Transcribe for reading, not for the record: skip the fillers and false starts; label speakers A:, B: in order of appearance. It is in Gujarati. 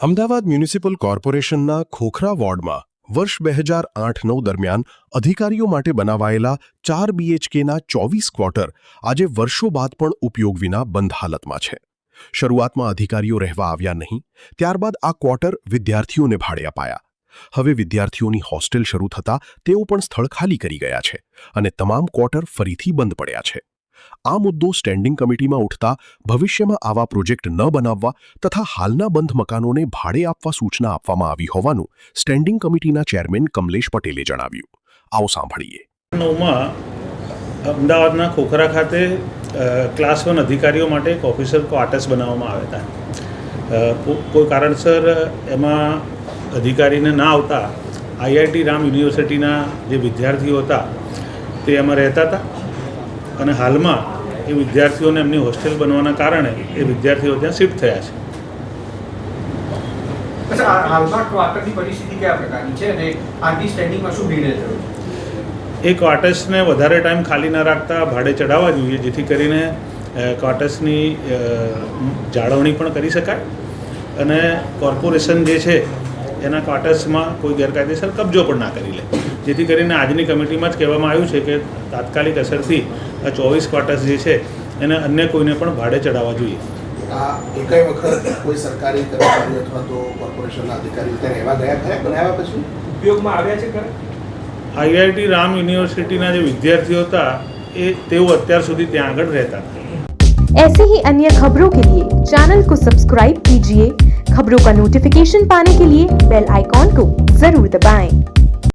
A: અમદાવાદ મ્યુનિસિપલ કોર્પોરેશનના ખોખરા વોર્ડમાં વર્ષ 2008-9 દરમિયાન અધિકારીઓ માટે બનાવાયેલા 4 BHKના 24 ક્વાર્ટર આજે વર્ષો બાદ પણ ઉપયોગ વિના બંધ હાલતમાં છે. શરૂઆતમાં અધિકારીઓ રહેવા આવ્યા નહીં, ત્યારબાદ આ ક્વાર્ટર વિદ્યાર્થીઓને ભાડે અપાયા. હવે વિદ્યાર્થીઓની હોસ્ટેલ શરૂ થતાં તેઓ પણ સ્થળ ખાલી કરી ગયા છે અને તમામ ક્વાર્ટર ફરીથી બંધ પડ્યા છે. આ મુદ્દો સ્ટેન્ડિંગ કમિટીમાં ઉઠતા ભવિષ્યમાં આવા પ્રોજેક્ટ ન બનાવવા તથા હાલના બંધ મકાનોને ભાડે આપવા સૂચના આપવામાં આવી હોવાનું સ્ટેન્ડિંગ કમિટીના ચેરમેન કમલેશ પટેલે જણાવ્યું. આવો સાંભળીએ.
B: 9માં અમદાવાદના ખોખરા ખાતે ક્લાસ 1 અધિકારીઓ માટે એક ઓફિસર ક્વાર્ટર્સ બનાવવામાં આવ્યા હતા. કોઈ કારણસર એમાં અધિકારીને ના આવતા IIT રામ યુનિવર્સિટીના જે વિદ્યાર્થીઓ હતા તે એમાં રહેતા હતા અને હાલમાં એ વિદ્યાર્થીઓને એમની હોસ્ટેલ બનવાના કારણે એ વિદ્યાર્થીઓ ત્યાં શિફ્ટ થયા છે.
C: હાલમાં ક્વાર્ટરની પરિસ્થિતિ કયા પ્રકારની છે અને આરટી સ્ટેન્ડિંગમાં શું નિર્ણય થયો?
B: એ ક્વાર્ટર્સને વધારે ટાઈમ ખાલી ન રાખતા ભાડે ચડાવવા જોઈએ, જેથી કરીને ક્વાર્ટર્સની જાળવણી પણ કરી શકાય અને કોર્પોરેશન જે છે એના ક્વાર્ટર્સમાં કોઈ ગેરકાયદેસર કબજો પણ ના કરી લે. જેથી કરીને આજની કમિટીમાં જ કહેવામાં આવ્યું છે કે તાત્કાલિક અસરથી આ 24 ક્વાર્ટર્સ જે છે એને અન્ય કોઈને પણ ભાડે ચડાવવા જોઈએ.
D: એકાઈ વખત કોઈ સરકારી કર્મચારી અથવા તો કોર્પોરેશનના અધિકારીઓ ત્યાં રહેવા ગયા ખરા? બનાવ્યા પછી
C: ઉપયોગમાં આવ્યા છે ખરા?
B: IIT રામ યુનિવર્સિટીના જે વિદ્યાર્થીઓ હતા તેઓ અત્યાર સુધી ત્યાં આગળ રહેતા હતા.
E: ऐसे ही अन्य खबरों के लिए चैनल को सब्सक्राइब कीजिए. खबरों का नोटिफिकेशन पाने के लिए बेल आइकॉन को जरूर दबाएं.